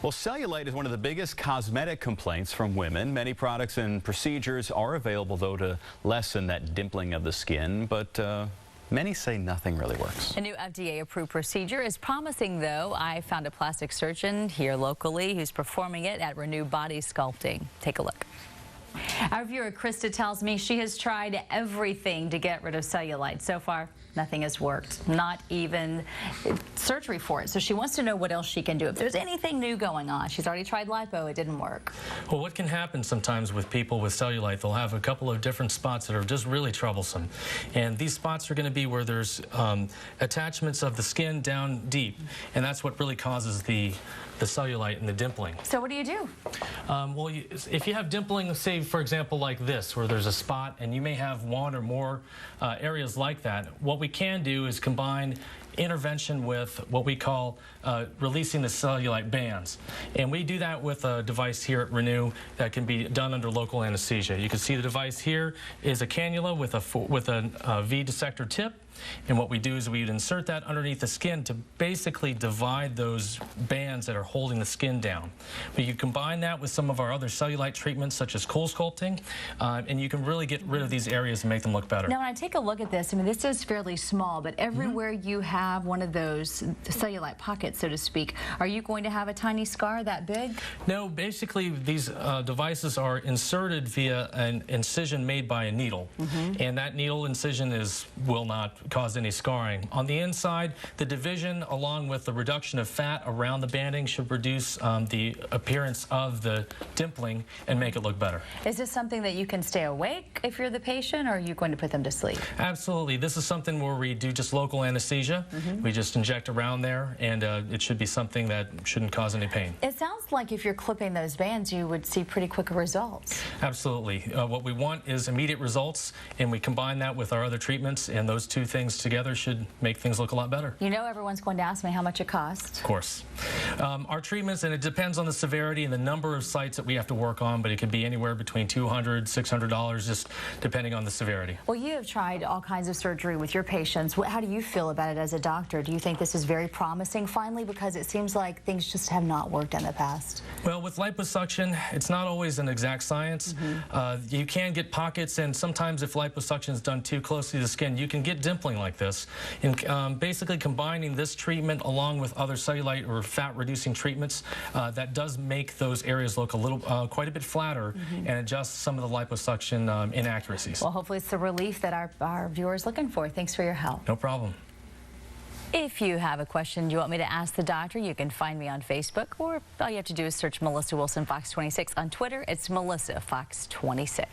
Well, cellulite is one of the biggest cosmetic complaints from women. Many products and procedures are available, though, to lessen that dimpling of the skin, but many say nothing really works. A new FDA-approved procedure is promising, though. I found a plastic surgeon here locally who's performing it at Renew Body Sculpting. Take a look. Our viewer Krista tells me she has tried everything to get rid of cellulite. So far, nothing has worked, not even surgery for it. So she wants to know what else she can do. If there's anything new going on. She's already tried lipo, it didn't work. Well, what can happen sometimes with people with cellulite, they'll have a couple of different spots that are just really troublesome. And these spots are going to be where there's attachments of the skin down deep. And that's what really causes the cellulite and the dimpling. So what do you do? Well, if you have dimpling, say, for example, like this, where there's a spot and you may have one or more areas like that, what we can do is combine intervention with what we call releasing the cellulite bands. And we do that with a device here at Renew that can be done under local anesthesia. You can see the device here is a cannula with a V dissector tip. And what we do is we would insert that underneath the skin to basically divide those bands that are holding the skin down. But you combine that with some of our other cellulite treatments, such as CoolSculpting, and you can really get rid of these areas and make them look better. Now, when I take a look at this, I mean, this is fairly small, but everywhere you have one of those cellulite pockets, so to speak, are you going to have a tiny scar that big? No, basically these devices are inserted via an incision made by a needle, and that needle incision will not cause any scarring. On the inside, the division along with the reduction of fat around the banding should reduce the appearance of the dimpling and make it look better. Is this something that you can stay awake if you're the patient, or are you going to put them to sleep? Absolutely. This is something where we do just local anesthesia. We just inject around there, and it should be something that shouldn't cause any pain. It sounds like if you're clipping those bands, you would see pretty quick results. Absolutely. What we want is immediate results, and we combine that with our other treatments, and those two things together should make things look a lot better. You know, everyone's going to ask me how much it costs. Of course. Our treatments, and it depends on the severity and the number of sites that we have to work on, but it could be anywhere between $200, $600, just depending on the severity. Well, you have tried all kinds of surgery with your patients. How do you feel about it as a doctor? Do you think this is very promising finally, because it seems like things just have not worked in the past? Well, with liposuction, it's not always an exact science. You can get pockets, and sometimes if liposuction is done too closely to the skin, you can get dimpling like this. And basically combining this treatment along with other cellulite or fat-reducing treatments, that does make those areas look a little, quite a bit flatter, and adjust some of the liposuction inaccuracies. Well, hopefully it's the relief that our viewers are looking for. Thanks for your help. No problem. If you have a question you want me to ask the doctor, you can find me on Facebook, or all you have to do is search Melissa Wilson Fox 26. On Twitter, it's Melissa Fox 26.